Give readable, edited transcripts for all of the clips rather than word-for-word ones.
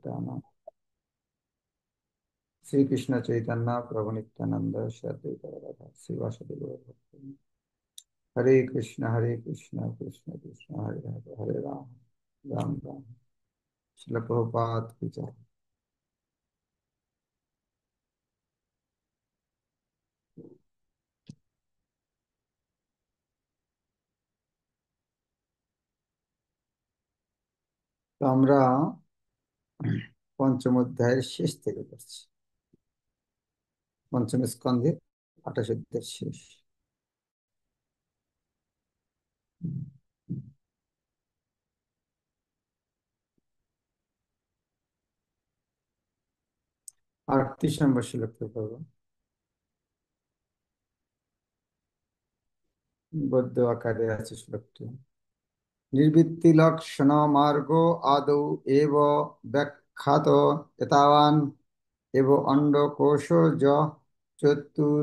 नित्यानंद श्री कृष्ण चैतन्य प्रभु नित्यानंद श्री अद्वैत गदाधर श्रीवासुदेव गौर हरे कृष्ण कृष्ण कृष्ण हरे हरे हरे राम राम राम। श्रील प्रभुपाद की जय। তো আমরা পঞ্চম অধ্যায়ের শেষ থেকে করছি, পঞ্চম স্কন্ধের 28 অধ্যায়ের শেষ। 38 নম্বর শ্লোক থেকে পড়ব। গদ্য আকারে আছে শ্লোকটি। निर्वृत्ति लक्षण मार्गो आदौ एव व्याख्यात एतावान् एव अंडकोशो ज चतुर्दशधा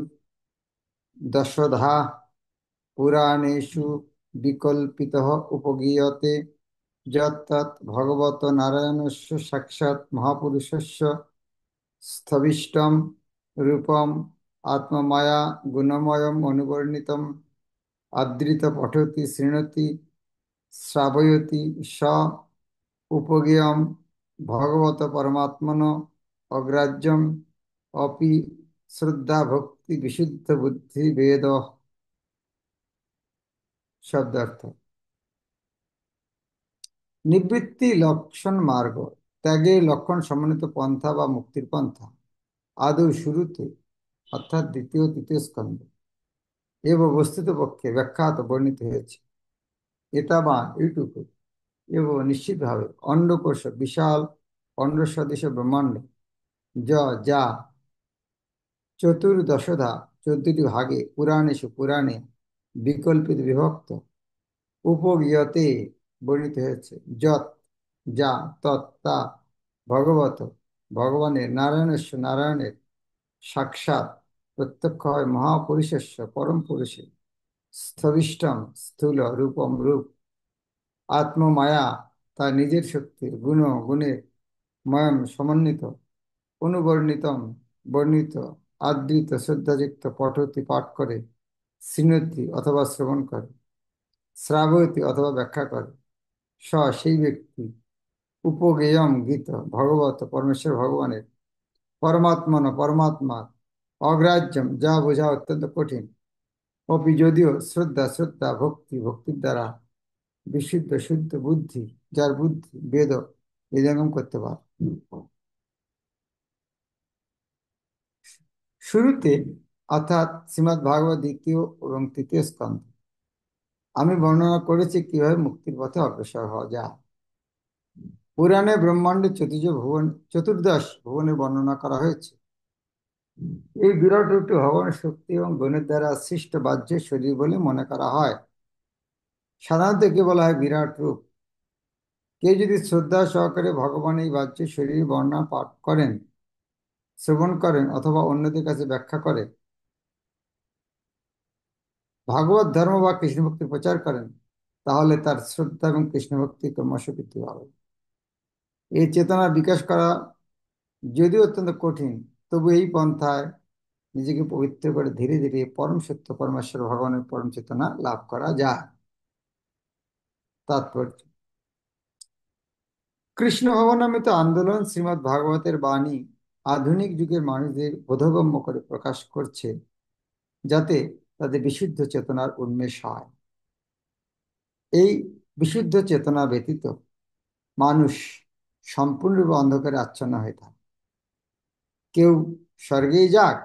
पुराणेषु विकल्पितः उपगीयते यत्तत् भगवतो नारायणस्य साक्षात् महापुरुषस्य स्थविष्टं रूपम् आत्ममाया गुणमयम् अनुवर्णितम् आदृत पठति शृणोति श्रावयति स उपगेयं भगवत परमात्मनो अग्राह्यम् अपि श्रद्धा भक्ति विशुद्ध बुद्धि वेद। शब्दार्थ। निवृत्ति लक्षण मार्ग त्यागे लक्षण समन्वित पंथा व मुक्तिर पंथा आदौ शुरूते अर्थात द्वितीय तृतीय स्कंद एवं वस्तुत पक्षे व्याख्यात वर्णित হয়েছে। এটা বা এইটুকু এবং নিশ্চিতভাবে অন্ডকোষ বিশাল অন্ড সদৃশ ব্রহ্মাণ্ড যা চতুর্দশধা 14টি ভাগে পুরাণে বিকল্পিত বিভক্ত উপগীয়তে বর্ণিত হয়েছে। যৎ যা তৎ তা ভগবত ভগবানের নারায়ণের সাক্ষাৎ প্রত্যক্ষ হয় মহাপুরুষস্য পরম পুরুষে স্থবিষ্টম স্থূল রূপম রূপ আত্মমায়া তার নিজের শক্তির গুণের ময়ম সমন্বিত অনুবর্ণিতম বর্ণিত আদৃত শ্রদ্ধাযুক্ত পঠতি পাঠ করে শৃণোতি অথবা শ্রবণ করে শ্রাবয়তি অথবা ব্যাখ্যা করে সেই ব্যক্তি উপগেয়ম গীত ভগবত পরমেশ্বর ভগবানের পরমাত্মার অগ্রাহ্যম যা বোঝা অত্যন্ত কঠিন অপি যদিও শ্রদ্ধা ভক্তির দ্বারা বিশুদ্ধ শুদ্ধ বুদ্ধি যার বুদ্ধি বেদঙ্গম করতে পারে। শুরুতে অর্থাৎ শ্রীমদ্ ভাগবত দ্বিতীয় এবং তৃতীয় স্কন্ধ আমি বর্ণনা করেছি কিভাবে মুক্তির পথে অগ্রসর হওয়া যায়। পুরাণে ব্রহ্মাণ্ডে চতুর্দশ ভুবনের বর্ণনা করা হয়েছে। এই বিরাট রূপটি ভগবানের শক্তি এবং গুণের দ্বারা সৃষ্ট বাহ্য শরীর বলে মনে করা হয়। সাধারণত একে বলা হয় বিরাট রূপ। কেউ যদি শ্রদ্ধা সহকারে ভগবান এই বাহ্য শরীর বর্ণনা পাঠ করেন, শ্রবণ করেন অথবা অন্যদের কাছে ব্যাখ্যা করে ভাগবত ধর্ম বা কৃষ্ণ ভক্তির প্রচার করেন, তাহলে তার শ্রদ্ধা এবং কৃষ্ণ ভক্তি ক্রমশ বৃদ্ধি পাবে। এই চেতনা বিকাশ করা যদিও অত্যন্ত কঠিন, তবু এই পন্থায় নিজেকে পবিত্র করে ধীরে ধীরে পরম সত্য পরমেশ্বর ভগবানের পরম চেতনা লাভ করা যায়। তাৎপর্য। কৃষ্ণ ভবনামিত আন্দোলন শ্রীমদ্ ভাগবতের বাণী আধুনিক যুগের মানুষদের বোধগম্য করে প্রকাশ করছে, যাতে তাদের বিশুদ্ধ চেতনার উন্মেষ হয়। এই বিশুদ্ধ চেতনা ব্যতীত মানুষ সম্পূর্ণরূপে অন্ধকারে আচ্ছন্ন হয়ে থাকে। কেউ স্বর্গেই যাক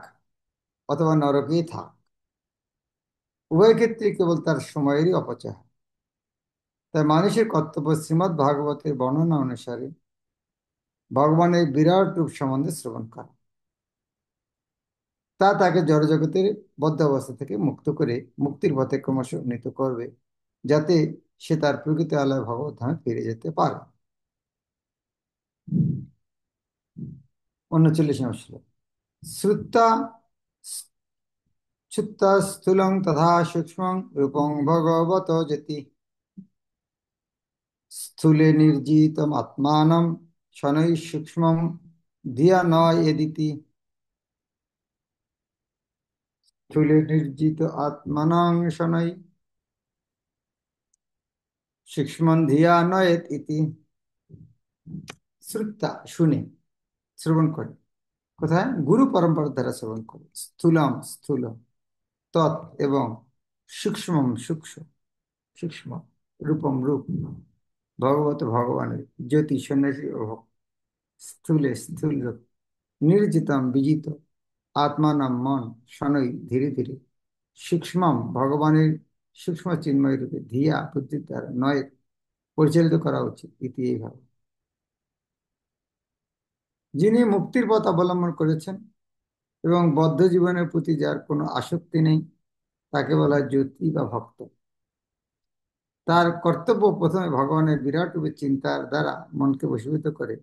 অথবা নরকেই থাক, উভয় ক্ষেত্রে কেবল তার সময়েরই অপচয়। তাই মানুষের কর্তব্য শ্রীমদ্ ভাগবতের বর্ণনা অনুসারে ভগবানের বিরাট রূপ সম্বন্ধে শ্রবণ করা। তা তাকে জড়জগতের বদ্ধ অবস্থা থেকে মুক্ত করে মুক্তির পথে ক্রমশ উন্নীত করবে, যাতে সে তার প্রকৃত আলয় ভগবত ধামে ফিরে যেতে পারে। 39 নম্বর শ্লোক। শ্রুত্বা ছুত্তা স্থূলং তথা সূক্ষ্মং রূপং ভগবত যেতি স্থূলে নির্জিতম আত্মানম শনৈ সূক্ষ্মম ধিয়া নয় এদিতি স্থূলে নির্জিত আত্মানং শনৈ সূক্ষ্মম ধিয়া নয়েত ইতি। শ্রুতা শুনে, শ্রবণ করে। কোথায়? গুরু পরম্পরার দ্বারা শ্রবণ করে। স্থূলম স্থূল, তৎ এবং, সূক্ষ্মম সূক্ষ্ম সূক্ষ্ম, রূপম রূপ, ভগবত ভগবানের, জ্যোতি সন্ন্যাসী ও স্থূলে স্থূল রূপ, নির্জিতম বিজিত, আত্মানাম মন, শনৈ ধীরে ধীরে, সূক্ষ্মম ভগবানের সূক্ষ্ম চিন্ময় রূপে, ধিয়া বুদ্ধির দ্বারা, নয় পরিচালিত করা উচিত ইতি এইভাবে। যিনি মুক্তির পথ অবলম্বন করেছেন এবং বদ্ধ জীবনের প্রতি যার কোনো আসক্তি নেই, তাকে বলা হয় জ্যোতি বা ভক্ত। তার কর্তব্য প্রথমে ভগবানের বিরাট রূপে চিন্তার দ্বারা মনকে বশীভূত করে,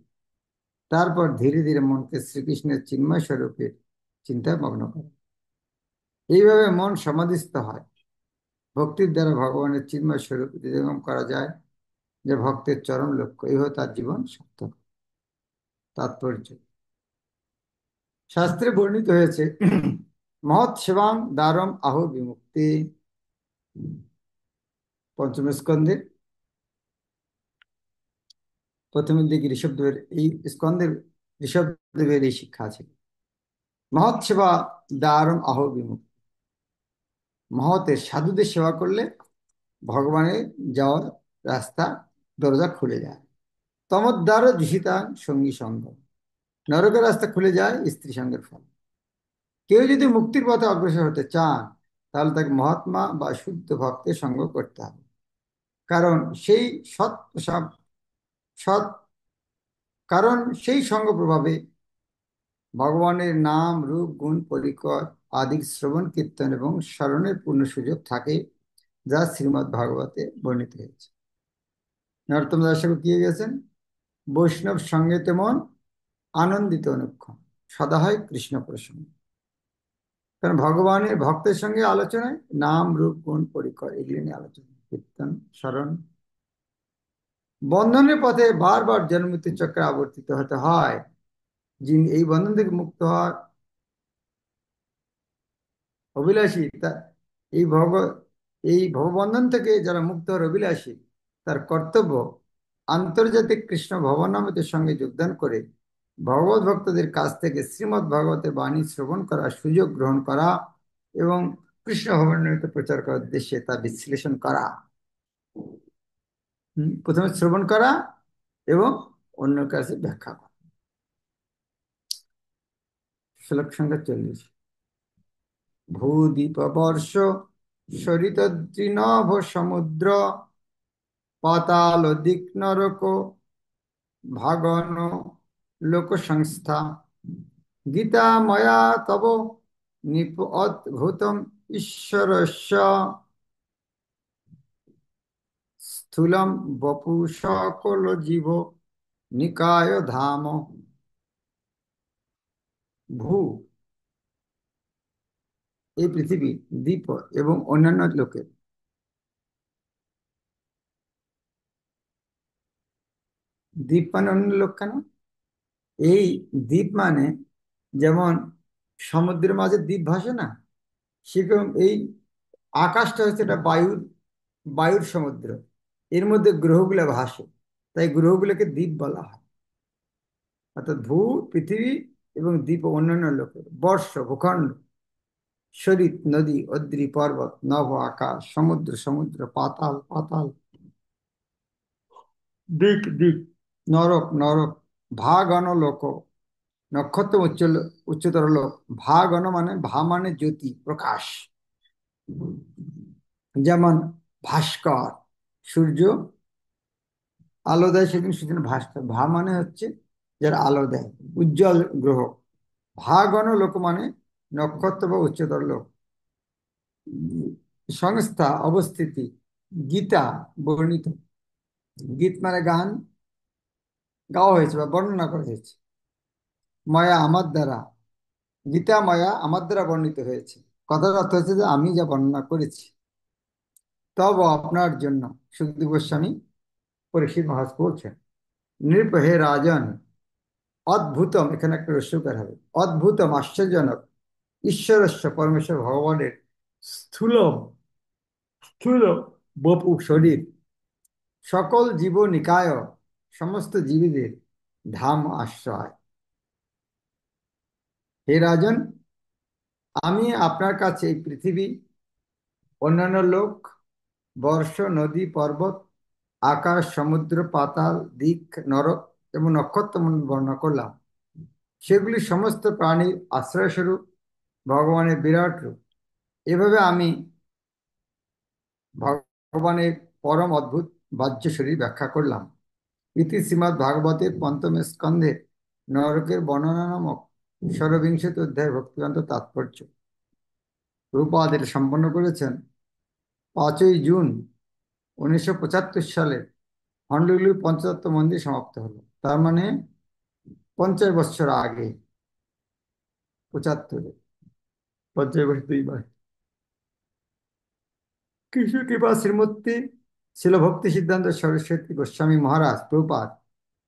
তারপর ধীরে ধীরে মনকে শ্রীকৃষ্ণের চিন্ময় স্বরূপের চিন্তায় মগ্ন করে। এইভাবে মন সমাধিস্থ হয়। ভক্তির দ্বারা ভগবানের চিন্ময় স্বরূপ হৃদয়ঙ্গম করা যায়, যে ভক্তের চরম লক্ষ্য। এই হলো তার জীবন সার্থক। তাৎপর্য: শাস্ত্রে বর্ণিত হয়েছে, মহৎ সেবাং দ্বারম আহ বিমুক্তি, পঞ্চম স্কন্ধের প্রথমের দিকে ঋষভদেবের এই স্কন্ধের ঋষভদেবের এই শিক্ষা আছে। মহৎ সেবা দ্বারম আহ বিমুক্তি, মহতের সাধুদের সেবা করলে ভগবানের যাওয়ার রাস্তা, দরজা খুলে যায়। তমোদ্দারও দূষিতা সঙ্গী সঙ্গ, নরকের রাস্তা খুলে যায় স্ত্রী সঙ্গের ফল। কেউ যদি মুক্তির পথে অগ্রসর হতে চান, তাহলে তাকে মহাত্মা বা শুদ্ধ ভক্তের সঙ্গ করতে হবে। কারণ সেই সৎ সৎ কারণ সেই সঙ্গ প্রভাবে ভগবানের নাম রূপ গুণ পরিকর আদি শ্রবণ কীর্তন এবং স্মরণের পূর্ণ সুযোগ থাকে, যা শ্রীমদ্ ভাগবতে বর্ণিত হয়েছে। নরোত্তম দাস ঠাকুর কি গেছেন? বৈষ্ণব সঙ্গে তেমন আনন্দিত অনুক্ষণ, সদা হয় কৃষ্ণ প্রসঙ্গ। কারণ ভগবানের ভক্তের সঙ্গে আলোচনায় নাম রূপ গুণ পরিকর এগুলি নিয়ে আলোচনা, কীর্তন, স্মরণ। বন্ধনের পথে বারবার জন্মমৃত্যু চক্রে আবর্তিত হতে হয়। যিনি এই বন্ধন থেকে মুক্ত হওয়ার অভিলাষী, তা এই এই ভববন্ধন থেকে যারা মুক্ত হওয়ার অভিলাষী, তার কর্তব্য আন্তর্জাতিক কৃষ্ণ ভবনামৃতের সঙ্গে যোগদান করে ভগবত ভক্তদের কাছ থেকে শ্রীমদ্ ভাগবতের বাণী শ্রবণ করার সুযোগ গ্রহণ করা এবং কৃষ্ণ ভবনামৃত প্রচার করার উদ্দেশ্যে তা বিশ্লেষণ করা। প্রথমে শ্রবণ করা এবং অন্য কাছে ব্যাখ্যা করা। শ্লোক সংখ্যা 40। ভূদীপবর্ষ সরিতদ্রিনভ সমুদ্র পাতাল দিক নরক ভাগন লোক সংস্থা গীতা ময়া তব নিপ অদ্ভুতম ঈশ্বরস্য স্থূলম বপু সকল জীব নিকায় ধাম। ভূ এই পৃথিবী, দ্বীপ এবং অন্যান্য লোকের। দ্বীপ মানে অন্য লোক কেন? এই দ্বীপ মানে যেমন সমুদ্রের মাঝে দ্বীপ ভাসে না, সেরকম এই আকাশটা হচ্ছে একটা বায়ুর সমুদ্র, এর মধ্যে গ্রহগুলো ভাসে, তাই গ্রহগুলোকে দ্বীপ বলা হয়। অর্থাৎ ভূ পৃথিবী এবং দ্বীপ অন্যান্য লোকের। বর্ষ ভূখণ্ড, সরিত নদী, অদ্রি পর্বত, নভ আকাশ, সমুদ্র সমুদ্র, পাতাল পাতাল, দিক দিক, নরক নরক, ভাগন লোক নক্ষত্র উচ্চতর লোক। ভাগন মানে ভা মানে জ্যোতি প্রকাশ, যেমন ভাস্কর, সূর্য আলো দেয়, সেদিন সেদিন ভাস্কর। ভা মানে হচ্ছে যারা আলো দেয়, উজ্জ্বল গ্রহ। ভাগন লোক মানে নক্ষত্র বা উচ্চতর লোক। সংস্থা অবস্থিতি, গীতা বর্ণিত। গীত মানে গান, গাওয়া হয়েছে বা বর্ণনা করা হয়েছে। মায়া আমার দ্বারা, গীতা মায়া আমার দ্বারা বর্ণিত হয়েছে। কথার অর্থ হচ্ছে যে আমি যা বর্ণনা করেছি। তব আপনার জন্য, সুখদেব গোস্বামী পরীক্ষিত মহারাজ বলছেন, নৃপ হে রাজন, অদ্ভুতম, এখানে একটা রস্যকার হবে, অদ্ভুতম আশ্চর্যজনক, ঈশ্বরস্য পরমেশ্বর ভগবানের স্থূলম স্থূল বপু শরীর, সকল জীব নিকায়, সমস্ত জীবীদের ধাম আশ্রয়। হে রাজন, আমি আপনার কাছে এই পৃথিবী, অন্যান্য লোক, বর্ষ, নদী, পর্বত, আকাশ, সমুদ্র, পাতাল, দিক, নরক এবং নক্ষত্রমণ্ডল বর্ণনা করলাম। সেগুলি সমস্ত প্রাণীর আশ্রয়স্বরূপ, ভগবানের বিরাট রূপ। এভাবে আমি ভগবানের পরম অদ্ভুত বাহ্য শরীর ব্যাখ্যা করলাম। ইতি শ্রীমদ্ ভাগবতের পঞ্চম স্কন্ধের নরকের বর্ণনা নামক ষড়বিংশতি অধ্যায় ভক্তিবেদান্ত তাৎপর্য। প্রভুপাদ এটা সম্পন্ন করেছেন 5ই জুন 1975 সালে। হন্ডলুলু পঞ্চতত্ত্ব মন্দির সমাপ্ত হলো, তার মানে 50 বছর আগে, 75-এ, 50 বছর 2 বার। কৃষ্ণ কৃপা শ্রীমূর্তি শিল ভক্তি সিদ্ধান্ত সরস্বতী গোস্বামী মহারাজ প্রভুপাদ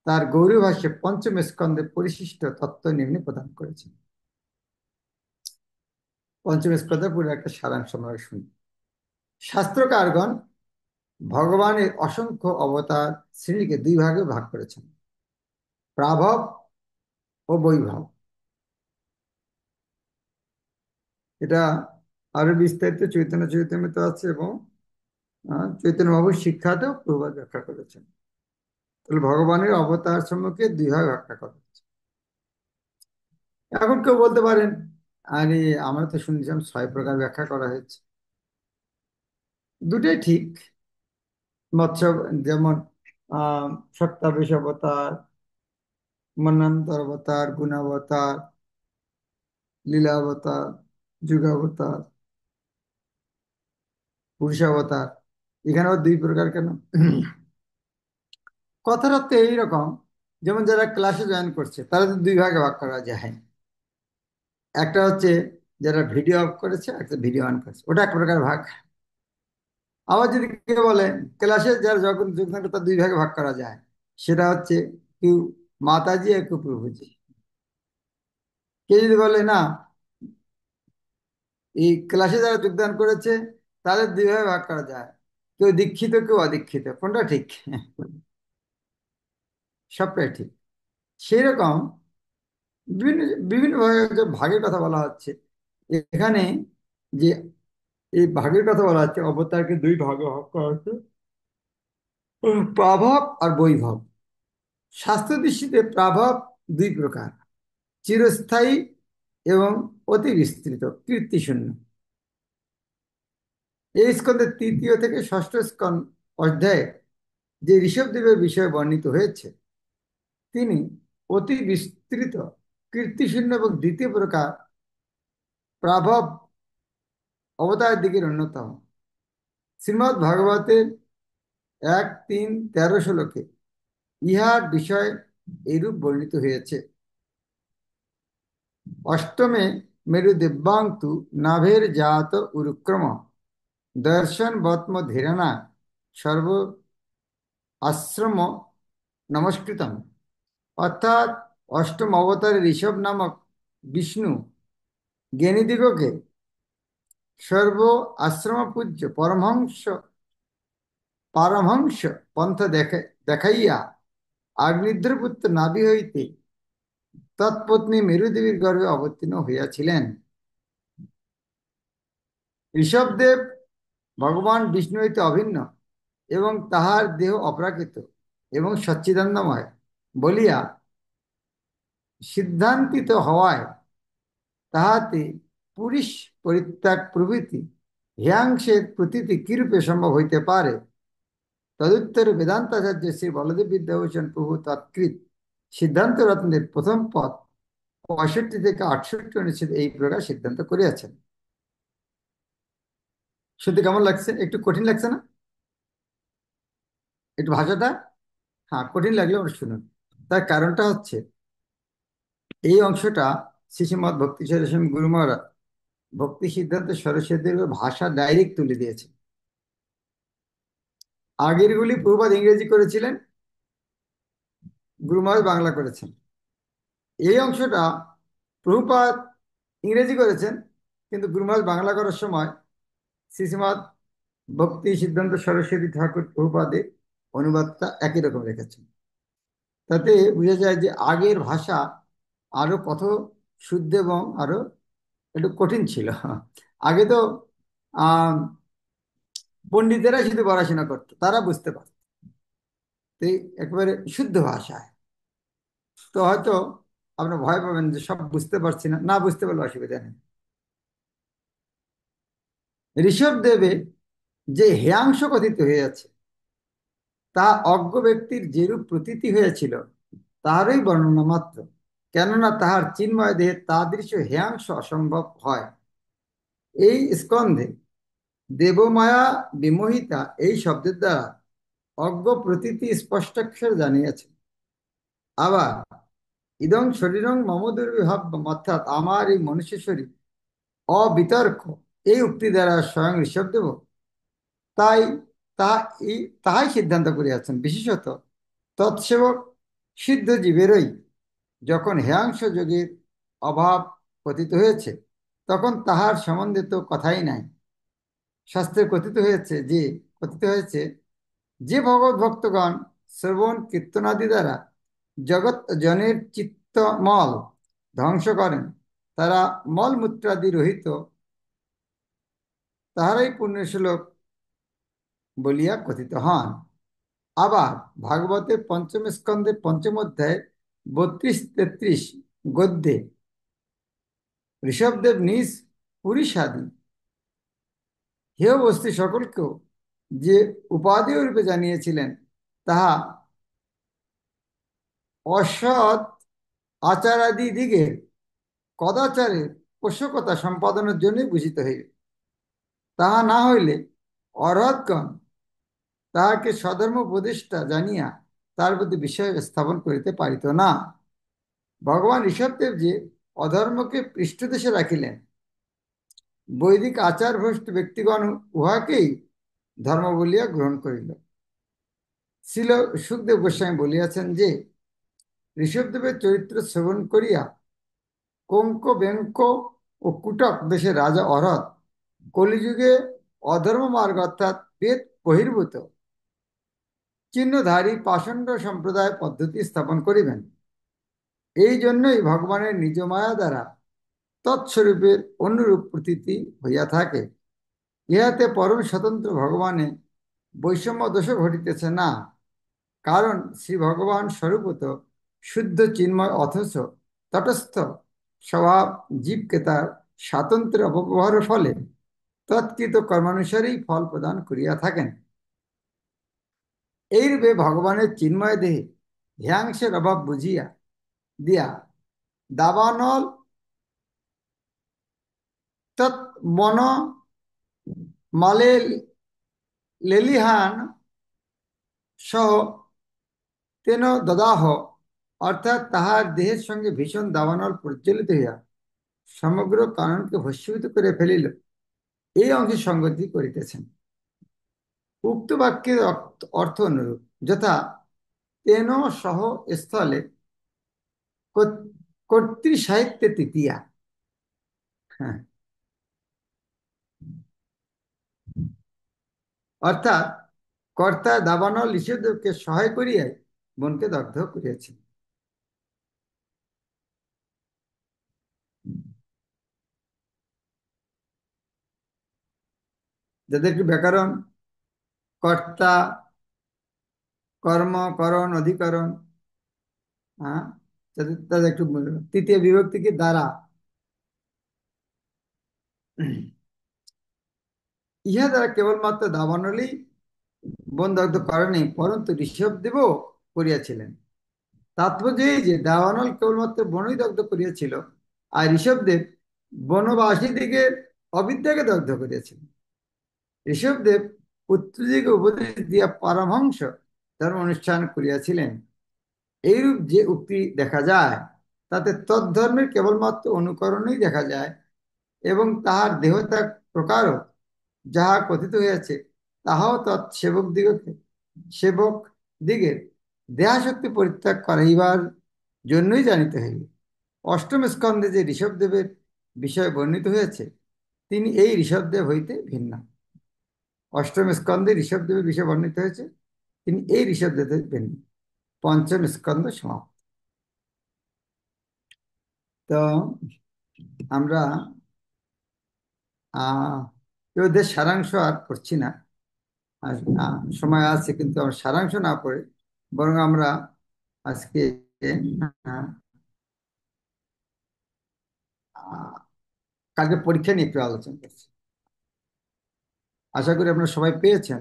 তার গৌরভাষ্যে পঞ্চম স্কন্ধে পরিশিষ্ট তত্ত্ব নিম্নে প্রদান করেছেন। পঞ্চম স্কন্ধে পুরো একটা সারাংশ আমরা শুনি। শাস্ত্রকারগণ ভগবানের অসংখ্য অবতার শ্রেণীকে 2 ভাগে ভাগ করেছেন, প্রাভব ও বৈভব। এটা আরো বিস্তারিত চৈতন্য চরিতামৃত আছে এবং চৈতন্য বাবুর শিক্ষাতেও প্রভাব ব্যাখ্যা করেছেন। তাহলে ভগবানের অবতার সমূহকে 2 ভাগে ব্যাখ্যা করা হয়েছে। এখন কেউ বলতে পারেন, আরে আমরা তো শুনছিলাম 6 প্রকার ব্যাখ্যা করা হয়েছে। দুটোই ঠিক। মৎস্য, যেমন আহ সত্যাবেশ অবতার, মন্বন্তর অবতার, গুণাবতার, লীলাবতার, যুগাবতার, পুরুষাবতার, এখানেও 2 প্রকার কেন? কথার অর্থ এইরকম, যেমন যারা ক্লাসে জয়েন করছে তারা তো 2 ভাগে ভাগ করা যায়। একটা হচ্ছে যারা ভিডিও অফ করেছে, একটা ভিডিও অন করেছে, ওটা 1 প্রকার ভাগ। আবার যদি কেউ বলে ক্লাসে যারা যখন যোগদান করে তার 2 ভাগে ভাগ করা যায়, সেটা হচ্ছে কেউ মাতাজি আর কেউ প্রভুজি। কেউ যদি বলে না, এই ক্লাসে যারা যোগদান করেছে তাদের 2 ভাগে ভাগ করা যায়, কেউ দীক্ষিত কেউ অদীক্ষিত, কোনটা ঠিক? সবটাই ঠিক। সেই রকম বিভিন্ন বিভিন্ন ভাগে যে ভাগের কথা বলা হচ্ছে এখানে, যে এই ভাগের কথা বলা হচ্ছে, অবতারকে 2 ভাগে ভাগ করা হচ্ছে, প্রাভব আর বৈভব। স্বাস্থ্য দৃষ্টিতে প্রাভব 2 প্রকার, চিরস্থায়ী এবং অতি বিস্তৃত কীর্তিশূন্য। এই স্কন্ধের 3য় থেকে 6ষ্ঠ অধ্যায়ে যে ঋষভদেবের বিষয়ে বর্ণিত হয়েছে, তিনি অতি বিস্তৃত কীর্তিশূন্য এবং 2য় প্রকার প্রাভব অবতারের দিকের অন্যতম। শ্রীমদ্ ভাগবতের 1, 3, 13 শ্লোকে ইহার বিষয় এইরূপ বর্ণিত হয়েছে। অষ্টমে মেরু দিব্যাংতু নাভের জাত উরুক্রম দর্শন বত্ম ধীরানা সর্ব আশ্রম নমস্কৃতম। অর্থাৎ অষ্টম অবতারে ঋষভ নামক বিষ্ণু জ্ঞানীদিগকে সর্ব আশ্রম পূজ্য পরমহংস পারমহংস পন্থা দেখাইয়া আগ্নিদ্রপুত্র নাভি হইতে তৎপত্নী মেরুদেবীর গর্ভে অবতীর্ণ হইয়াছিলেন। ঋষভদেব ভগবান বিষ্ণু হইতে অভিন্ন এবং তাহার দেহ অপ্রাকৃত এবং সচ্চিদানন্দময় বলিয়া সিদ্ধান্তিত হওয়ায় তাহাতে পুরুষ পরিত্যাগ প্রভৃতি হিয়াংশের প্রতীতি কিরূপে সম্ভব হইতে পারে, তদুত্তরে বেদান্তাচার্য শ্রী বলদেব বিদ্যাভূষণ প্রভু তৎকৃত সিদ্ধান্ত রত্নের প্রথম পদ 65 থেকে 68 অনুচ্ছেদ এই প্রকার সিদ্ধান্ত করিয়াছেন। শুনতে কেমন লাগছে? একটু কঠিন লাগছে না? একটু ভাষাটা, হ্যাঁ, কঠিন লাগলে ওরা শুনুন। তার কারণটা হচ্ছে এই অংশটা শ্রীশ্রীমৎ ভক্তি সরস্বতী গুরু মহারাজ ভক্তি সিদ্ধান্ত সরস্বতীর ভাষা ডাইরেক্ট তুলে দিয়েছে। আগেরগুলি প্রভুপাদ ইংরেজি করেছিলেন, গুরু মহারাজ বাংলা করেছেন। এই অংশটা প্রভুপাদ ইংরেজি করেছেন, কিন্তু গুরু মহারাজ বাংলা করার সময় শ্রীশ্রীমৎ ভক্তি সিদ্ধান্ত সরস্বতী ঠাকুর প্রভুপাদের অনুবাদটা একই রকম রেখেছেন। তাতে বোঝা যায় যে আগের ভাষা আরো কত শুদ্ধ এবং আরো একটু কঠিন ছিল। আগে তো আহ পণ্ডিতেরা শুধু পড়াশোনা করতো, তারা বুঝতে পারত, তো এই একেবারে শুদ্ধ ভাষায়। তো হয়তো আপনারা ভয় পাবেন যে সব বুঝতে পারছি না, না বুঝতে পারলে অসুবিধা নেই। ঋষভদেবে যে হেয়াংশ কথিত হয়েছে, তা অজ্ঞ ব্যক্তির যেরূপ প্রতীতি হয়েছিল তাহারই বর্ণনা মাত্র। কেননা তাহার চিন্ময় দেহে তাদৃশ হেয়াংশ অসম্ভব হয়। এই স্কন্ধে দেবমায়া বিমোহিতা এই শব্দের দ্বারা অজ্ঞ প্রতীতি স্পষ্টাক্ষর জানিয়েছে। আবার ইদং শরীরং মম দুর্বিভাব, অর্থাৎ আমার এই মনুষ্য শরীর অবিতর্ক, এই উক্তি দ্বারা স্বয়ং ঋষভদেব তাই তা তাহাই সিদ্ধান্ত করিয়াছেন। বিশেষত তৎসেবক সিদ্ধ জীবেরই যখন হেয়াংশ যোগের অভাব কথিত হয়েছে, তখন তাহার সম্বন্ধে তো কথাই নাই। শাস্ত্রে কথিত হয়েছে যে ভগবত ভক্তগণ শ্রবণ কীর্তনাদি দ্বারা জগৎ জনের চিত্তমল ধ্বংস করেন, তারা মলমূত্রাদি রহিত, তাহারাই পুণ্যশ্লোক বলিয়া কথিত হন। আবার ভাগবতে পঞ্চম স্কন্ধে পঞ্চম অধ্যায় 32-33 গদ্যে ঋষভদেব নিজ পুরীষাদি হেয় বস্তু সকলকেও যে উপাদেয় রূপে জানিয়েছিলেন, তাহা অসৎ আচারাদি দিগের কদাচারের পোষকতা সম্পাদনের জন্যই বুঝিতে হইবে। তাহা না হইলে অরহৎগণ তাহাকে স্বধর্ম উপদেষ্টা জানিয়া তার প্রতি বিশ্বাস স্থাপন করিতে পারিত না। ভগবান ঋষভদেব যে অধর্মকে পৃষ্ঠদেশে রাখিলেন, বৈদিক আচার ভ্রষ্ট ব্যক্তিগণ উহাকেই ধর্ম বলিয়া গ্রহণ করিল। শ্রীল সুখদেব গোস্বামী বলিয়াছেন যে ঋষভদেবের চরিত্র শ্রবণ করিয়া কঙ্ক বেঙ্ক ও কুটক দেশের রাজা অরহৎ কলিযুগে অধর্ম মার্গ অর্থাৎ বেদ বহির্ভূত চিহ্নধারী পাষণ্ড সম্প্রদায় পদ্ধতি স্থাপন করিবেন। এই জন্যই ভগবানের নিজ মায়া দ্বারা তৎস্বরূপের অনুরূপ প্রতীতি হইয়া থাকে। ইহাতে পরম স্বতন্ত্র ভগবানে বৈষম্য দোষ ঘটিতেছে না, কারণ শ্রী ভগবান স্বরূপত শুদ্ধ চিন্ময়, অথচ তটস্থ স্বভাব জীবকে তার স্বাতন্ত্র্যের অপব্যবহারের ফলে তৎকৃত কর্মানুসারেই ফল প্রদান করিয়া থাকেন। এইরূপে ভগবানের চিন্ময় দেহে ধ্যাংসের অভাব বুঝিয়া দিয়া দাবানল তৎ মন মালে লেলিহান সহ তেন দদাহ, অর্থাৎ তাহার দেহের সঙ্গে ভীষণ দাবানল প্রজ্বলিত হইয়া সমগ্র কারণকে ভস্মীভূত করে ফেলিল। এই অংশে সঙ্গতি করিতেছেন। উক্ত বাক্যের অর্থ অনুরূপ, যথা তেন সহ স্থলে কর্তৃ সাহিত্যে তৃতীয়া। হ্যাঁ, অর্থাৎ কর্তা দাবানল ঋষভদেবকে সহায় করিয়াই বনকে দগ্ধ করিয়াছেন। যাদের একটু ব্যাকরণ, কর্তা, কর্ম, করণ, অধিকরণ, হ্যাঁ, তাদের তাদের একটু তৃতীয় বিভক্তি কি দ্বারা, ইহা দ্বারা কেবলমাত্র দাবানলই বন দগ্ধ করেনি, পরন্তু ঋষভদেবও করিয়াছিলেন। তাৎপর্য এই যে দাবানল কেবলমাত্র বনই দগ্ধ করিয়াছিল, আর ঋষভদেব বনবাসীদিকে অবিদ্যাকে দগ্ধ করিয়াছিলেন। ঋষভদেব পুত্রদিকে উপদেশ দিয়া পারমহংস ধর্ম অনুষ্ঠান করিয়াছিলেন। এইরূপ যে উক্তি দেখা যায়, তাতে তদ্ধর্মের কেবলমাত্র অনুকরণই দেখা যায়, এবং তাহার দেহত্যাগ প্রকারও যাহা কথিত হইয়াছে, তাহাও তৎসেবক দিগকে সেবক দিগের দেহাশক্তি পরিত্যাগ করাইবার জন্যই জানিতে হইবে। অষ্টম স্কন্ধে যে ঋষভদেবের বিষয় বর্ণিত হয়েছে, তিনি এই ঋষভদেব হইতে ভিন্ন। অষ্টম স্কন্ধে ঋষভদেবের বিষয় বর্ণিত হয়েছে, তিনি এই ঋষভদেব হইতে ভিন্ন। পঞ্চম স্কন্ধ সমাপ্ত। তো আমরা আহ ওদের সারাংশ আর পড়ছি না। আর সময় আছে, কিন্তু আমরা সারাংশ না পড়ে বরং আমরা আজকে আহ, আহ, কালকে পরীক্ষা নিয়ে একটু আলোচনা করছি। আশা করি আপনারা সবাই পেয়েছেন।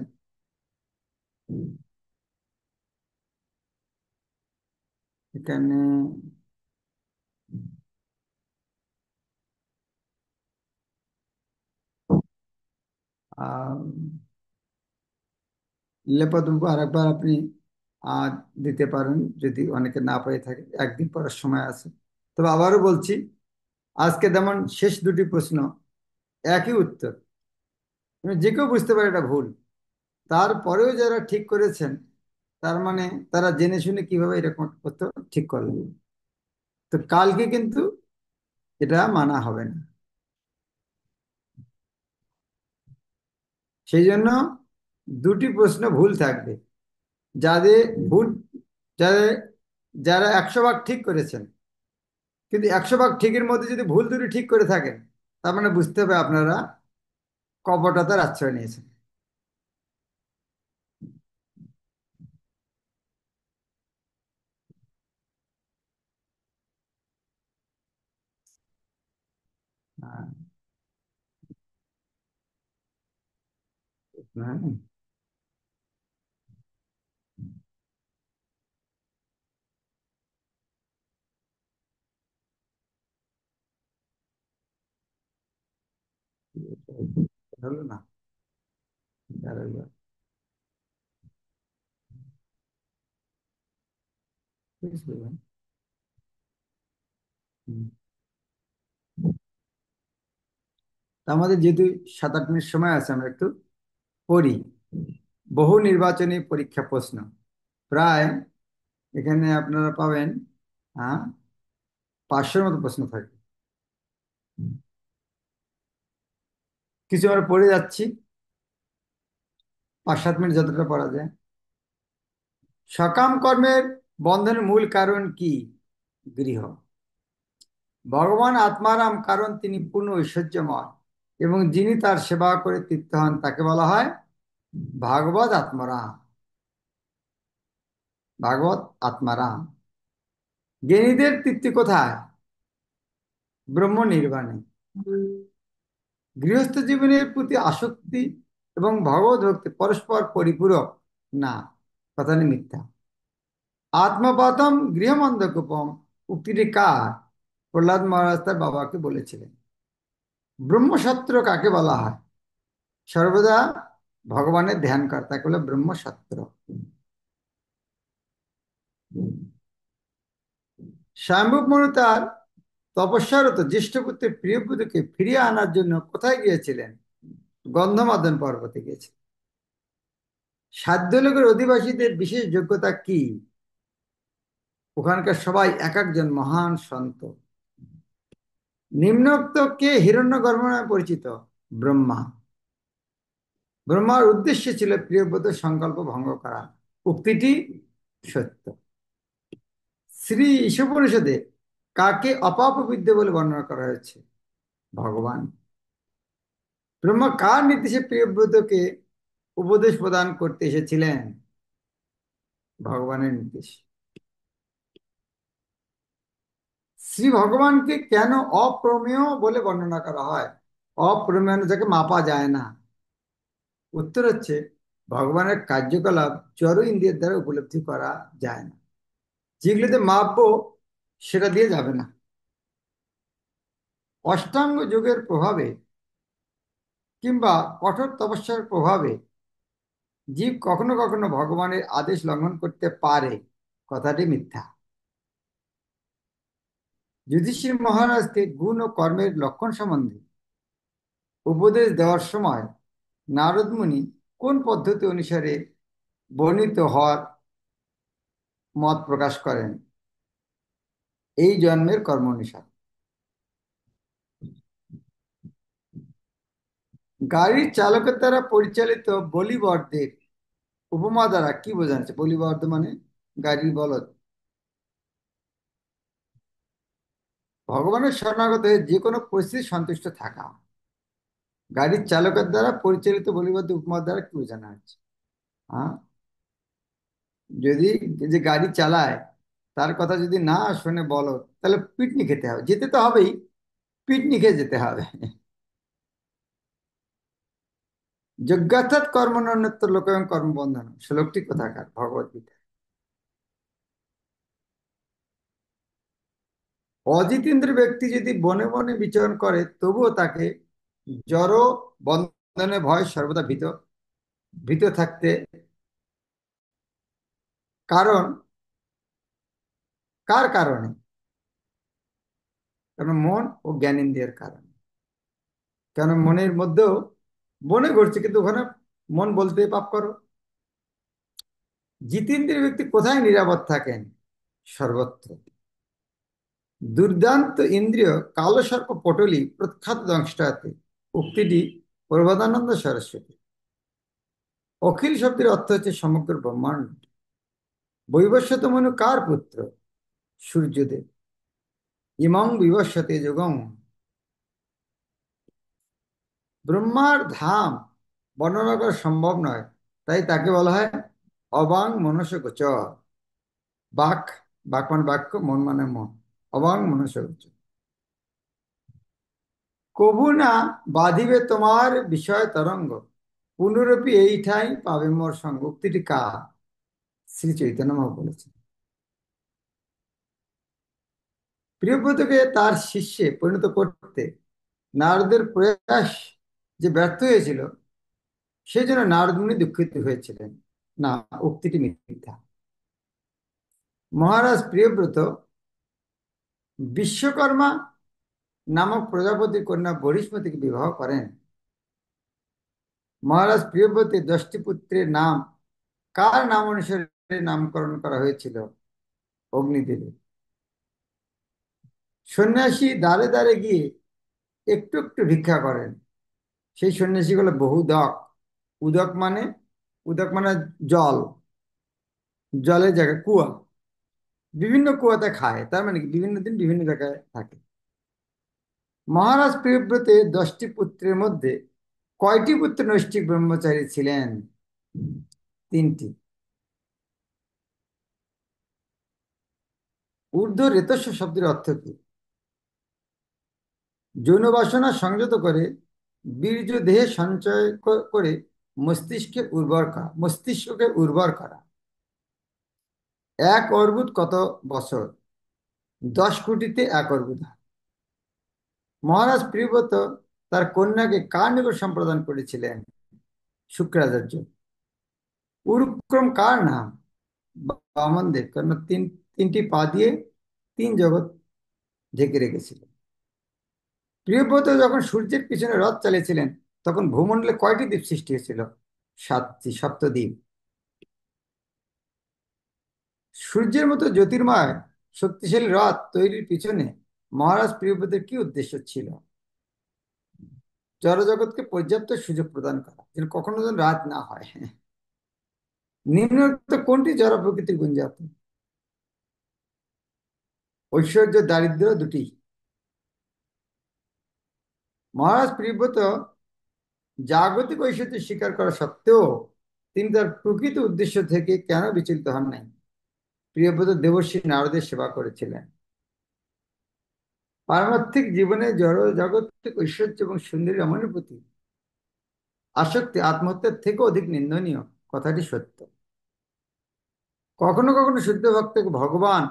এখানে আহ লেপাতম্প আরেকবার আপনি আহ দিতে পারেন, যদি অনেকে না পেয়ে থাকে, একদিন পড়ার সময় আছে। তবে আবারও বলছি, আজকে যেমন শেষ দুটি প্রশ্ন একই উত্তর, যে কেউ বুঝতে পারে এটা ভুল, তারপরেও যারা ঠিক করেছেন, তার মানে তারা জেনে শুনে কিভাবে এরকম একটা উত্তর ঠিক করলেন। তো কালকে কিন্তু এটা মানা হবে না। সেই জন্য দুটি প্রশ্ন ভুল থাকবে। যাদের ভুল, যাদের যারা 100 ভাগ ঠিক করেছেন, কিন্তু 100 ভাগ ঠিকের মধ্যে যদি ভুল দুটি ঠিক করে থাকেন, তার মানে বুঝতে হবে আপনারা কপটতার আশ্রয় নিয়েছেন। হ্যাঁ, হ্যাঁ, হলো না, আর হলো। বুঝলেন? হুম। তা আমাদের যেহেতু 7-8 মিনিট সময় আছে, আমরা একটু পড়ি। বহু নির্বাচনী পরীক্ষা প্রশ্ন, প্রায় এখানে আপনারা পাবেন 500-এর মতো প্রশ্ন থাকে। কিছু আমরা পড়ে যাচ্ছি, 5-7 মিনিট যতটা পড়া যায়। সকাম কর্মের বন্ধনের মূল কারণ কি? গৃহ। ভগবান আত্মারাম, কারণ তিনি পূর্ণ ঐশ্বর্যময় এবং যিনি তার সেবা করে তৃপ্ত হন, তাকে বলা হয় ভাগবত আত্মারাম। ভাগবত আত্মারাম। জ্ঞানীদের তৃপ্তি কোথায়? ব্রহ্ম নির্বাণে। গৃহস্থ জীবনের প্রতি আসক্তি এবং ভগবত ভক্তি পরস্পর পরিপূরক না, কথাটি মিথ্যা। আত্মপতম গৃহমন্ধকূপম উক্তিটি কার? প্রহ্লাদ মহারাজ তার বাবাকে বলেছিলেন। ব্রহ্মসত্র কাকে বলা হয়? সর্বদা ভগবানের ধ্যান কর, তাকে বলে ব্রহ্মসত্র। স্বয়ম্ভূ মনু তার তপস্যারত জ্যেষ্ঠ পুত্রের প্রিয় পুত্রকে ফিরিয়ে আনার জন্য কোথায় গিয়েছিলেন? গন্ধমাদন পর্বতে গিয়েছিলেন। সাধ্যলোকের অধিবাসীদের বিশেষ যোগ্যতা কি? ওখানকার সবাই এক একজন মহান সন্ত। নিম্নোক্ত কে হিরণ্যগর্ভ নামে পরিচিত? ব্রহ্মা। ব্রহ্মার উদ্দেশ্য ছিল প্রিয়ব্রত সংকল্প ভঙ্গ করা, উক্তিটি সত্য। শ্রী ঈশোপনিষদে কাকে অপাপবিদ্যা বলে বর্ণনা করা হয়েছে? ভগবান। ব্রহ্মা কার নির্দেশে প্রিয়ব্রতকে উপদেশ প্রদান করতে এসেছিলেন? ভগবানের নির্দেশ। শ্রী ভগবানকে কেন অপ্রমেয় বলে বর্ণনা করা হয়? অপ্রমেয় যাকে মাপা যায় না। উত্তর হচ্ছে, ভগবানের কার্যকলাপ জড় ইন্দ্রিয়ের দ্বারা উপলব্ধি করা যায় না। যেগুলোতে মাপবো সেটা দিয়ে যাবে না। অষ্টাঙ্গ যোগের প্রভাবে কিংবা কঠোর তপস্যার প্রভাবে জীব কখনো কখনো ভগবানের আদেশ লঙ্ঘন করতে পারে, কথাটি মিথ্যা। যুধিষ্ঠির মহারাজকে গুণ ও কর্মের লক্ষণ সম্বন্ধে উপদেশ দেওয়ার সময় নারদ মুনি কোন পদ্ধতি অনুসারে বর্ণিত হওয়ার মত প্রকাশ করেন এই জন্মের কর্ম অনুসারে। গাড়ির চালকের দ্বারা পরিচালিত বলিবর্দের উপমা দ্বারা কি বোঝাচ্ছে? বলিবর্দ মানে গাড়ির বলদ। ভগবানের শরণাগত হয়ে যে কোনো পরিস্থিতি সন্তুষ্ট থাকা। গাড়ির চালকের দ্বারা পরিচালিত বলিবর্দ উপমা দ্বারা কি বোঝানো হচ্ছে? হ্যাঁ, যদি যে গাড়ি চালায় তার কথা যদি না শুনে বলো, তাহলে পিটনি খেতে হবে, যেতে তো হবেই, পিটনি খেয়ে যেতে হবে। যজ্ঞার্থাৎ কর্মণ্যত্ব লোক এবং কর্মবন্ধন, শ্লোকটি কোথাকার? ভগবত গীতা। অজিতেন্দ্র ব্যক্তি যদি বনে বনে বিচরণ করে তবুও তাকে জড় বন্ধনে ভয় সর্বদা ভীত ভীত থাকতে, কারণ কার কারণে? কারণ মন ও জ্ঞানেন্দ্রিয়ের কারণে। কেন মনের মধ্যেও বনে ঘটছে, কিন্তু ওখানে মন বলতে পাপ করো। জিতেন্দ্রিয় ব্যক্তি কোথায় নিরাপদ থাকেন? সর্বত্র। দুর্দান্ত ইন্দ্রিয় কালসর্প পটলি প্রখ্যাত দংষ্টাতে, উক্তিটি প্রবোধানন্দ সরস্বতী। অখিল শব্দের অর্থ হচ্ছে সমগ্র ব্রহ্মাণ্ড। বৈবস্বত মনু কার পুত্র? সূর্যদেব। ইমং বিবস্বতে যোগং। ব্রহ্মার ধাম বর্ণনা করা সম্ভব নয়, তাই তাকে বলা হয় অবাং মনস গোচর। বাক, বাক মানে বাক্য, মন মানে মন। অবাং মনস গোচর। কভু না বাঁধিবে তোমার বিষয় তরঙ্গ, পুনরপি এই ঠাই পাবে মোর সঙ্গ। উক্তিটি কার? শ্রী চৈতন্য মহাপ্রভু বলেছেন। প্রিয়ব্রতকে তার শিষ্যে পরিণত করতে নারদের প্রয়াস যে ব্যর্থ হয়েছিল, সেই জন্য নারদ মুনি দুঃখিত হয়েছিলেন না, উক্তিটি মিথ্যা। মহারাজ প্রিয়ব্রত বিশ্বকর্মা নামক প্রজাপতির কন্যা বরিষ্মতিকে বিবাহ করেন। মহারাজ প্রিয়ব্রতের 10টি পুত্রের নাম কার নাম অনুসারে নামকরণ করা হয়েছিল? অগ্নিদেবের। সন্ন্যাসী দ্বারে দ্বারে গিয়ে একটু একটু ভিক্ষা করেন, সেই সন্ন্যাসীগুলো বহুদক। উদক মানে, উদক মানে জল, জলের জায়গায় কুয়া, বিভিন্ন কুয়াতে খায়, তার মানে কি বিভিন্ন দিন বিভিন্ন জায়গায় থাকে। মহারাজ প্রিয়ব্রতের 10টি পুত্রের মধ্যে কয়টি পুত্র নৈষ্ঠিক ব্রহ্মচারী ছিলেন? 3টি। ঊর্ধ্ব রেতস্য শব্দের অর্থ কি? যৌন বাসনা সংযত করে বীর্য দেহে সঞ্চয় করে মস্তিষ্ককে উর্বর করা। এক অর্বুদ কত বছর? 10 কোটিতে 1 অর্বুদ হয়। মহারাজ প্রিয়ব্রত তার কন্যাকে কার নিকট সম্প্রদান করেছিলেন? শুক্রাচার্য। উরুক্রম কার নাম? বামনদেব, কারণ তিনটি পা দিয়ে 3 জগৎ ঢেকে রেখেছিল। প্রিয়ব্রত যখন সূর্যের পিছনে রথ চালিয়েছিলেন, তখন ভূমণ্ডলে কয়টি দ্বীপ সৃষ্টি হয়েছিল? 7টি, সপ্তদ্বীপ। সূর্যের মতো জ্যোতির্ময় শক্তিশালী রথ তৈরির পিছনে মহারাজ প্রিয়ব্রতের কি উদ্দেশ্য ছিল? জড়জগৎকে পর্যাপ্ত সুযোগ প্রদান করা, যেন কখনো যেন রাত না হয়। নিম্নোক্ত কোনটি জড় প্রকৃতির গুণজাত? ঐশ্বর্য, দারিদ্র্য, দুটি। মহারাজ প্রিয়ব্রত জাগতিক ঐশ্বর্য স্বীকার করা সত্ত্বেও তিনি তার প্রকৃত উদ্দেশ্য থেকে কেন বিচলিত হন নাই? প্রিয়ব্রত দেবর্ষী নারদের সেবা করেছিলেন। পারমার্থিক জীবনে জড় জাগতিক ঐশ্বর্য এবং সুন্দরী রমণীর প্রতি আসক্তি আত্মহত্যার থেকে অধিক নিন্দনীয়, কথাটি সত্য। কখনো কখনো শুদ্ধ ভক্তকে ভগবান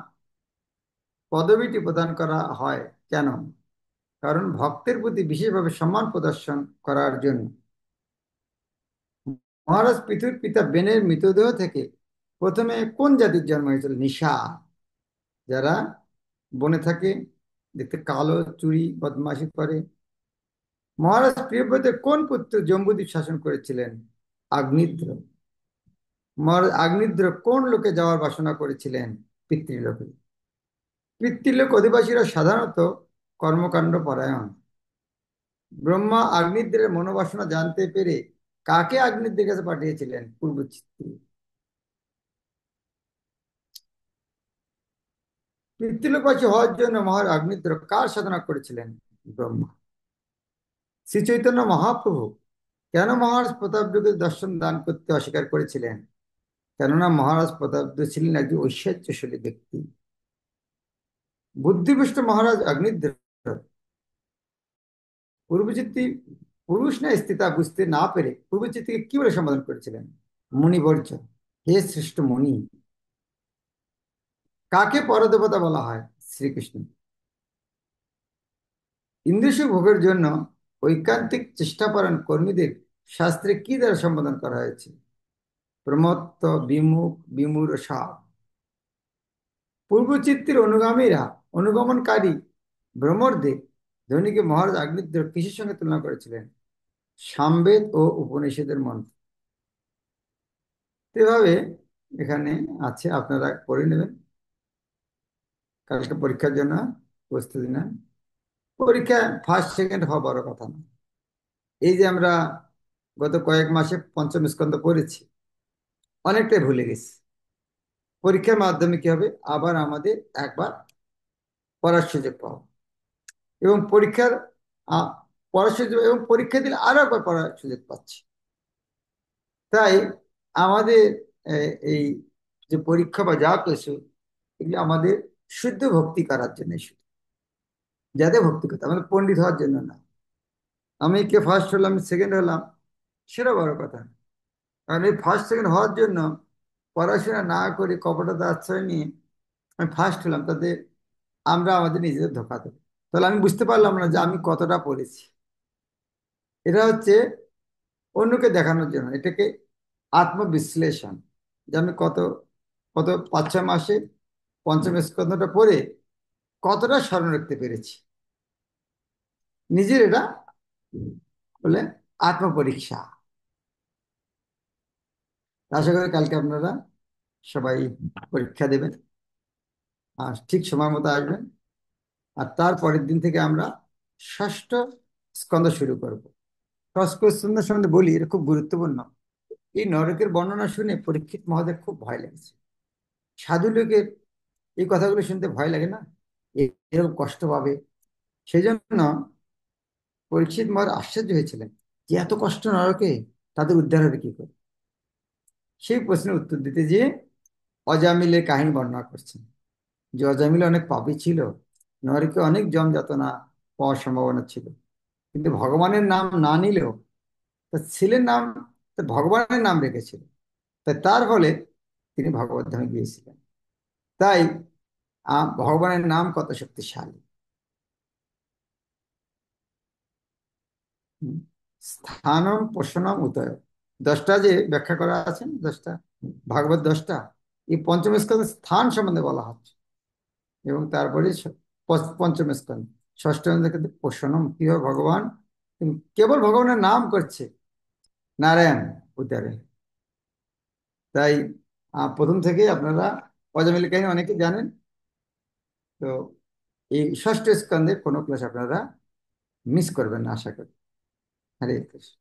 পদবীটি প্রদান করা হয়, কেন? কারণ ভক্তের প্রতি বিশেষভাবে সম্মান প্রদর্শন করার জন্য। মহারাজ পৃথুর পিতা বেনের মৃতদেহ থেকে প্রথমে কোন জাতির জন্ম হয়েছিল? নিশা, যারা বনে থাকে, দেখতে কালো, চুরি বদমাশি করে। মহারাজ প্রিয়ব্রতের কোন পুত্র জম্বুদ্বীপ শাসন করেছিলেন? আগ্নিদ্র। মহারাজ আগ্নেয়দ্র কোন লোকে যাওয়ার বাসনা করেছিলেন? পিতৃলোকে। পিতৃলোক অধিবাসীরা সাধারণত কর্মকাণ্ড পরায়ণ। ব্রহ্মা আগ্নেয়দ্রের মনোবাসনা জানতে পেরে কাকে আগ্নেয়দ্রের কাছে পাঠিয়েছিলেন? পূর্বচিত্তী। পিতৃলোকবাসী হওয়ার জন্য মহারাজ আগ্নেয়দ্র কার সাধনা করেছিলেন? ব্রহ্মা। শ্রী চৈতন্য মহাপ্রভু কেন মহারাজ প্রতাপকে দর্শন দান করতে অস্বীকার করেছিলেন? কেননা মহারাজ প্রতাপ ছিলেন একজন ঐশ্বর্যশালী ব্যক্তি। বুদ্ধিভ্রষ্ট মহারাজ অগ্নিদ্র পূর্বচিত্তি পুরুষ না স্ত্রী তা বুঝতে না পেরে পূর্বচিত্তিকে কি বলে সম্বোধন করেছিলেন? মুনিবর্য। হে শ্রেষ্ঠ মুনি। কাকে পরদেবতা বলা হয়? শ্রীকৃষ্ণ। ইন্দ্রিয় ভোগের জন্য ঐকান্তিক চেষ্টাপরায়ণ কর্মীদের শাস্ত্রে কি দ্বারা সম্বোধন করা হয়েছে? প্রমত্ত, বিমুখ, বিমূঢ়। পূর্বচিত্তের অনুগামীরা অনুগমনকারী ভ্রমরদের ধ্বনিকে মহারাজ আগ্নেয়দ্র কিসের সঙ্গে তুলনা করেছিলেন? সামবেদ ও উপনিষদের মন্ত্র। এভাবে এখানে আছে, আপনারা পড়ে নেবেন কালকে পরীক্ষার জন্য প্রস্তুতি নেন। পরীক্ষা ফার্স্ট সেকেন্ড হওয়া বড় কথা না। এই যে আমরা গত কয়েক মাসে পঞ্চম স্কন্ধ পড়েছি, অনেকটাই ভুলে গেছি। পরীক্ষার মাধ্যমে কি হবে, আবার আমাদের একবার পড়ার সুযোগ পাবো, এবং পরীক্ষার আহ, পড়ার সুযোগ, এবং পরীক্ষা দিলে আরো একবার পড়ার সুযোগ পাচ্ছি। তাই আমাদের এই যে পরীক্ষা বা যা কিছু, এগুলো আমাদের শুদ্ধ ভক্তি করার জন্য, শুধু যাতে ভক্তি করতে, আমাদের পণ্ডিত হওয়ার জন্য না। আমি কে ফার্স্ট হলাম সেকেন্ড হলাম সেটা বড় কথা না। কারণ এই ফার্স্ট সেকেন্ড হওয়ার জন্য পড়াশোনা না করে কপটতা আশ্রয় নিয়ে আমি ফার্স্ট হলাম, তাতে আমরা আমাদের নিজেদের ধোঁকা দেবো। তাহলে আমি বুঝতে পারলাম না যে আমি কতটা পড়েছি। এটা হচ্ছে অন্যকে দেখানোর জন্য, এটাকে আত্মবিশ্লেষণ, যে আমি কত কত 5-6 মাসে পঞ্চম স্কন্ধটা পড়ে কতটা স্মরণ রাখতে পেরেছি, নিজের এটা বলে আত্মপরীক্ষা। আশা করি কালকে আপনারা সবাই পরীক্ষা দেবেন আর ঠিক সময় মতো আসবেন। আর তার পরের দিন থেকে আমরা ষষ্ঠ স্কন্ধ শুরু করব। ষষ্ঠ স্কন্ধ সম্বন্ধে বলি, এটা খুব গুরুত্বপূর্ণ। এই নরকের বর্ণনা শুনে পরীক্ষিত মহোদয় খুব ভয় লেগেছে। সাধু লোকের এই কথাগুলো শুনতে ভয় লাগে না, এরকম কষ্ট পাবে। সেই জন্য পরীক্ষিত মহারাজ আশ্চর্য হয়েছিলেন যে এত কষ্ট নরকে, তাদের উদ্ধার হবে কি করে। সেই প্রশ্নের উত্তর দিতে গিয়ে অজামিলের কাহিনী বর্ণনা করছেন, যে অজামিল অনেক পাপী ছিল, নরকে অনেক জম যাতনা পাওয়ার সম্ভাবনা ছিল, কিন্তু ভগবানের নাম না নিলেও তার ছেলের নাম, তার ভগবানের নাম রেখেছিল, তাই তার ফলে তিনি ভগবত ধামে গিয়েছিলেন। তাই ভগবানের নাম কত শক্তিশালী। হুম। স্থানম পোষণম উদয়, 10টা যে ব্যাখ্যা করা আছে, 10টা ভাগবত, 10টা এই পঞ্চম স্কন্ধে স্থান সম্বন্ধে বলা হচ্ছে। এবং তারপরে পঞ্চম স্কন্ধ ষষ্ঠ স্কন্ধে কিন্তু পোষণম, কিভাবে ভগবান কেবল ভগবানের নাম করছে, নারায়ণ উদ্ধারে। তাই প্রথম থেকেই আপনারা অজামিল কাহিনী অনেকে জানেন। তো এই ষষ্ঠ স্কন্ধের কোনো ক্লাস আপনারা মিস করবেন না আশা করি। হরে কৃষ্ণ।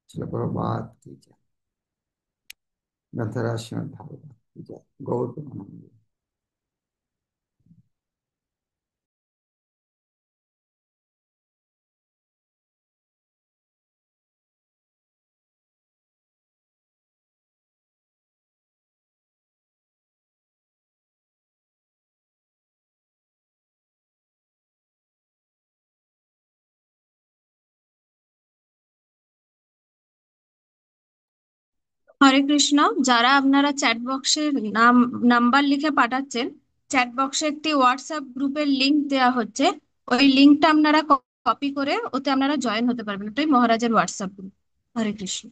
ছিল প্রভাত কি জয়, গ্রন্থরাজ শ্রীমদ্ ভাগবত কি জয়, গৌর প্রেমানন্দ। হরে কৃষ্ণ। যারা আপনারা চ্যাট বক্সে নাম্বার লিখে পাঠাচ্ছেন, চ্যাট বক্সে একটি হোয়াটসঅ্যাপ গ্রুপের লিংক দেওয়া হচ্ছে। ওই লিংকটা আপনারা কপি করে ওতে আপনারা জয়েন হতে পারবেন। ওটাই মহারাজের হোয়াটসঅ্যাপ গ্রুপ। হরে কৃষ্ণ।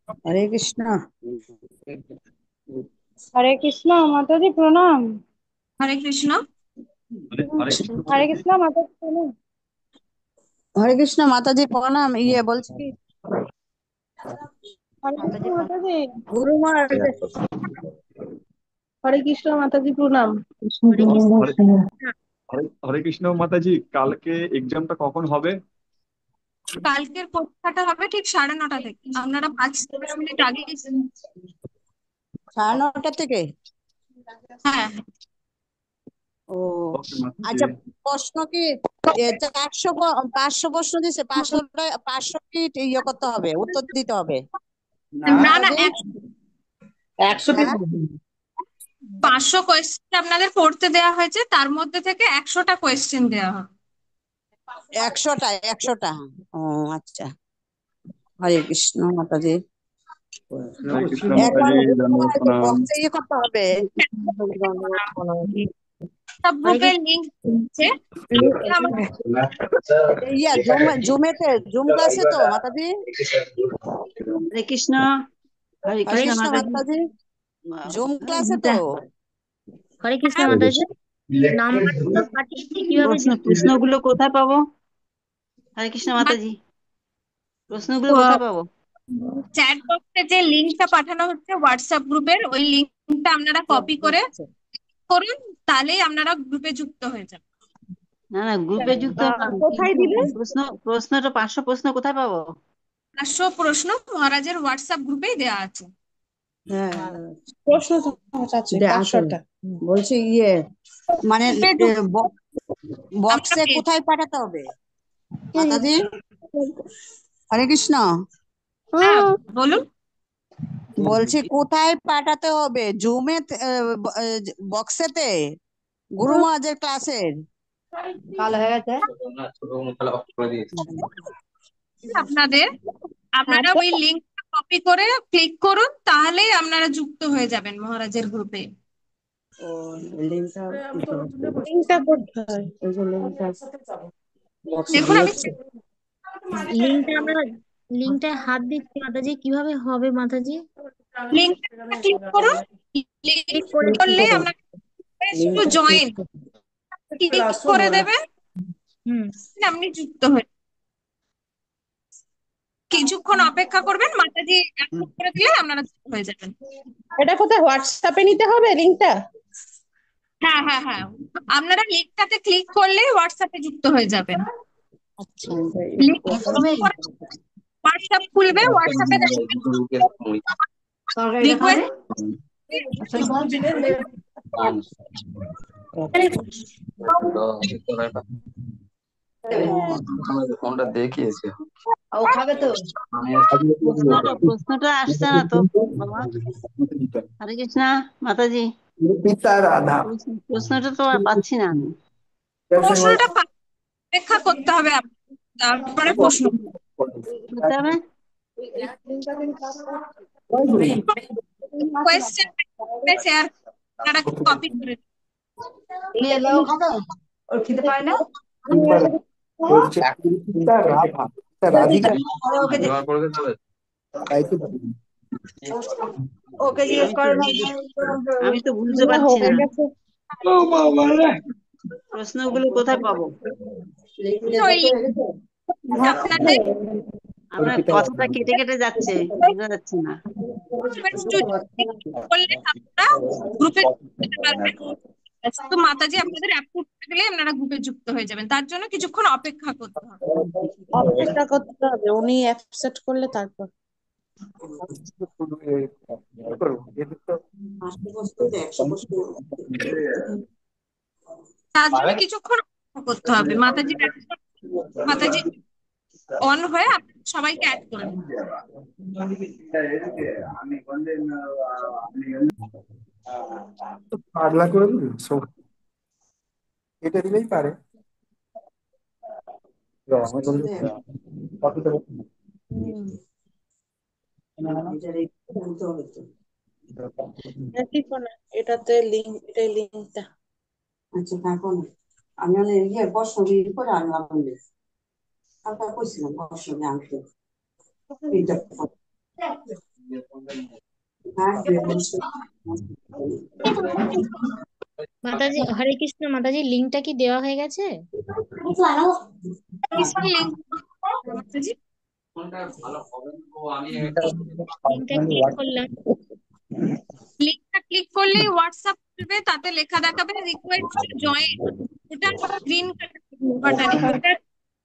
হরে কৃষ্ণ। হরে কৃষ্ণ মাতাজি প্রণাম। হরে কৃষ্ণ। হরে কৃষ্ণ মাতাজি প্রণাম। হরে কৃষ্ণ মাতাজি প্রণাম। বলছি কি, হরে কৃষ্ণ মাতাজি প্রণাম। মাতাজি। গুরু মহারাজ। হরে কৃষ্ণ মাতাজি প্রণাম। হরে কৃষ্ণ। হরে হরে কৃষ্ণ মাতাজি, কালকে এক্সামটা কখন হবে? কালকের পরীক্ষাটা হবে ঠিক 9:30 থেকে। আপনারা 5-10 মিনিট আগে। 9:30 থেকে। হ্যাঁ। ও ওকে মাতাজি। আচ্ছা, প্রশ্ন কি 500 প্রশ্ন দিছে? 500 কি করতে হবে, উত্তর দিতে হবে না না, মাতাজি? 100 টি হ্যাঁ, 500 কোয়েশ্চেন আপনাদের পড়তে দেওয়া হয়েছে, তার মধ্যে থেকে 100টা কোয়েশ্চেন দেওয়া হবে। 100টা। ও আচ্ছা, হরে কৃষ্ণ মাতাজি। হরে কৃষ্ণ এখন মাতাজি, গুরু ধন্যবাদ মহারাজ প্রণাম। বক্সে করতে হবে। সব গ্রুপের লিংক আছে। জুম ক্লাসে তো মাতাজি। হরে কৃষ্ণ। হরে হরে কৃষ্ণ কৃষ্ণ মাতাজি। মাতাজি, জুম ক্লাসে তো। হরে কৃষ্ণ হ্যাঁ, মাতাজি। নাম্বারগুলো পাঠিয়েছি, কিভাবে প্রশ্নগুলো কোথায় পাবো? হরে কৃষ্ণ মাতাজি, প্রশ্নগুলো কোথায় পাবো? চ্যাট বক্সে যে লিংকটা পাঠানো হচ্ছে হোয়াটসঅ্যাপ গ্রুপের, ওই লিংকটা আপনারা কপি করে করুন, তাহলেই আপনারা গ্রুপে যুক্ত হয়ে যাবেন। না না, গ্রুপে যুক্ত হলাম, কোথায় কিন্তু দিবে? প্রশ্নটা 500 প্রশ্ন কোথায় পাবো? 500 প্রশ্ন মহারাজের হোয়াটসঅ্যাপ গ্রুপেই দেওয়া আছে। হ্যাঁ, প্রশ্ন তো আছে এটা আছে। 500টা। বলছি মানে গ্রুপে যুক্ত আমরা বক্সে পেয়ে কোথায় পাঠাতে হবে মাতাজি? হরে কৃষ্ণ। হ্যাঁ, বলুন। বলছি কোথায় পাঠাতে হবে? জুমে, বক্সেতে, গুরু মহারাজের ক্লাসের? কালো হয়ে গেছে। আপনাদের আপনারা তারপর ওই লিংকটা কপি করে ক্লিক করুন, তাহলেই আপনারা যুক্ত হয়ে যাবেন মহারাজের গ্রুপে। ও, লিঙ্কটা লিঙ্কটা করতে হয়। ওই যে লিঙ্কটা বক্সে দেখুন আমি দিয়েছে। লিঙ্কটা আমরা লিঙ্কটায় হাত দিচ্ছি মাতাজি, কিভাবে হবে মাতাজি? লিংকটা ক্লিক করুন। ক্লিক ক্লিক করে কি করলে করবো? আপনাকে টু লিঙ্কটা জয়েন ক্লিক করে দেবেন, হুম। আপনি যুক্ত হয়ে কিছুক্ষণ অপেক্ষা করবেন, মাতাজি অ্যাপ্রুভ করে দিলে আপনারা যুক্ত হয়ে যাবেন। এটা কোথায় হোয়াটসঅ্যাপে নিতে হবে লিঙ্কটা? হ্যাঁ হ্যাঁ হ্যাঁ, আপনারা লিংকটাতে ক্লিক করলে হোয়াটসঅ্যাপে যুক্ত হয়ে যাবেন। আচ্ছা, লিংক প্রথমে হোয়াটসঅ্যাপ খুলবে, হোয়াটসঅ্যাপে রিকোয়েস্ট ফোনটা দেখিয়েছে। ও খাবে তো। প্রশ্নটা আসছে না তো বাবা। হরে কৃষ্ণ মাতাজি, পিতা রাধা। প্রশ্নটা তো আর পাচ্ছি না আমি। প্রশ্নটা অপেক্ষা করতে হবে তারপরে প্রশ্ন করতে হবে। কোয়েশ্চেন শেয়ার আপনারা কপি করে দিন। ওর খেতে পায় না। বলছে পিতা রাধা, পিতা রাধিকা। ওকে জমা করে দিতে হবে। তাই তো ওকে জিজ্ঞেস করে না। আমি তো বুঝতে পারছি না হয়ে গেছে। প্রশ্নগুলো কোথায় পাবো। ওই আপনাদের আপনার কথাটা কেটে কেটে যাচ্ছে, বোঝা যাচ্ছে না। করলে আপনারা গ্রুপে যেতে পারবেন। তো মাতাজি আপনাদের অ্যাপ্রুভ করে দিলে আপনারা গ্রুপে যুক্ত হয়ে যাবেন, তার জন্য কিছুক্ষণ অপেক্ষা করতে হবে। অপেক্ষা করতে হবে, উনি অ্যাকসেপ্ট করলে তারপর। তার জন্য কিছুক্ষণ অপেক্ষা করতে হবে। মাতাজি মাতাজি অন হয়ে আপনাদের সবাইকে অ্যাড করে নেবেন। পাগলা করে দিল সব, এটা দিলেই পারে। আমার বন্ধু কতটা কি কোন এটাতে লিংক, এটাই লিংকটা। আচ্ছা তারপর আমি বর্ষ করে আনলাম। কালকে কইছিলাম বর্ষ আনতে। মাতাজি হরে কৃষ্ণ মাতাজি, লিঙ্কটা কি দেওয়া হয়ে গেছে? কিসের লিঙ্ক মাতাজি? লিঙ্কটা ক্লিক করলাম। লিঙ্কটা ক্লিক করলেই হোয়াটসঅ্যাপ খুলবে, তাতে লেখা দেখাবে রিকোয়েস্ট টু জয়েন। ওটা গ্রিন বাটন, ওটা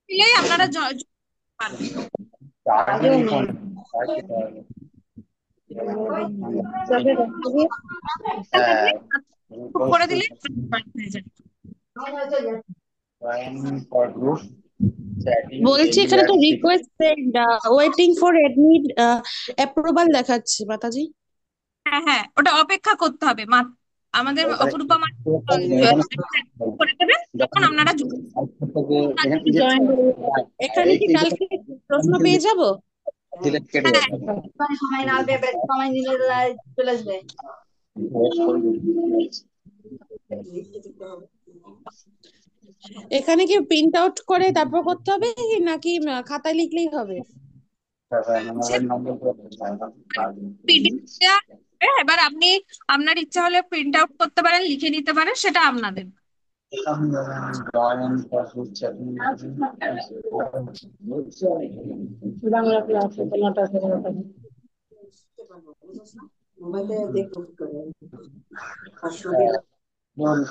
দিলেই আপনারা জয়েন পারবেন। করে দিলে হয়ে যাবে। বলছি এখানে তো request send, waiting for admit approval দেখাচ্ছে মাতাজি। হ্যাঁ হ্যাঁ, ওটা অপেক্ষা করতে হবে। আমাদের অপরূপা মা করে দেবে, তখন আপনারা জয়েন এখানে কি কালকে প্রশ্ন পেয়ে যাব? সময় না সময় নিলে চলে আসবে। এখানে কি প্রিন্ট আউট করে তারপর করতে হবে নাকি খাতায় লিখলেই হবে? এবার আপনি আপনার ইচ্ছা হলে প্রিন্ট আউট করতে পারেন, লিখে নিতে পারেন, সেটা আপনাদের।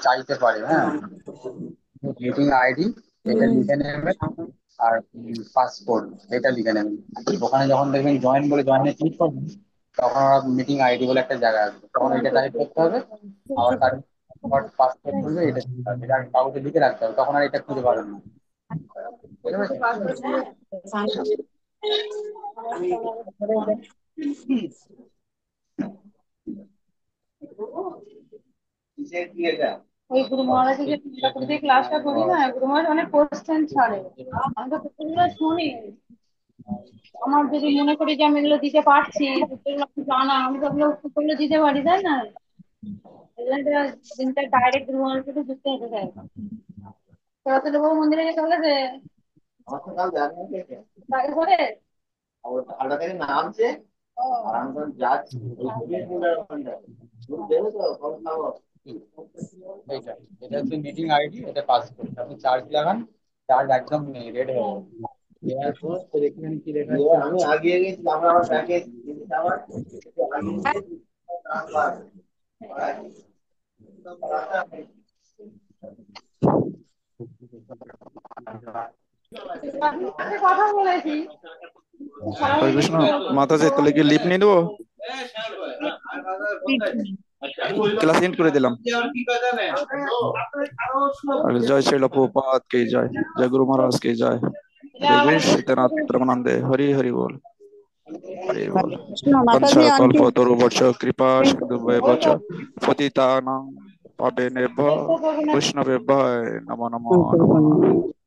চাইতে পারে, হ্যাঁ, মিটিং আইডি এটা লিখে নেবেন আর পাসপোর্ট এটা লিখে নেবেন। ওখানে যখন দেখবেন জয়েন বলে জয়েনে ক্লিক করবেন, তখন ওরা মিটিং আইডি বলে একটা জায়গা আসবে, তখন এটা টাইপ করতে হবে। আবার তার পাসপোর্ট বলবে এটা এটা কাগজে লিখে রাখতে হবে, তখন আর এটা খুঁজে পাবেন না। ওই গুরু মহারাজের যে ক্লাসটা করি না, গুরু মহারাজ অনেক কোশ্চেন ছাড়ে, আমি তো প্রশ্নগুলো শুনি। আমার যদি মনে করি যে আমি এগুলো দিতে পারছি, উত্তরগুলো আমি জানা, আমি তো ওগুলো উত্তরগুলো দিতে পারি, তাই না? দিনটা ডাইরেক্ট গুরু মহারাজ থেকে বুঝতে হতে চাই। সরস্বতী বাবু মন্দিরে গিয়ে চলেছে তাকে করে এটা হচ্ছে মিটিং আইডি, এটা পাসপোর্ট। আপনি চার্জ লাগান, চার্জ একদম নেই, রেড হয়ে যাবে। দেওয়ার পর তো দেখবেন কি লেখা আছে। আমি আগিয়ে গেছি, আমরা আবার প্যাকেজ আবার কথা বলেছি। হরে কৃষ্ণ মাতাজি, তাহলে কি লিপ নিয়ে নেবো? ক্লাস এন্ড করে দিলাম। জয় শ্রীল প্রভুপাদ की जय, जय गुरु महाराज की जय, जय गुरु सीतानाथ परमानंदे, हरि हरि बोल, हरि बोल। वंशा कल्पतरुभ्यश्च कृपा सिन्धुभ्यश्च पतितानां पावनेभ्यो वैष्णवेभ्यो नमो नमो नमः।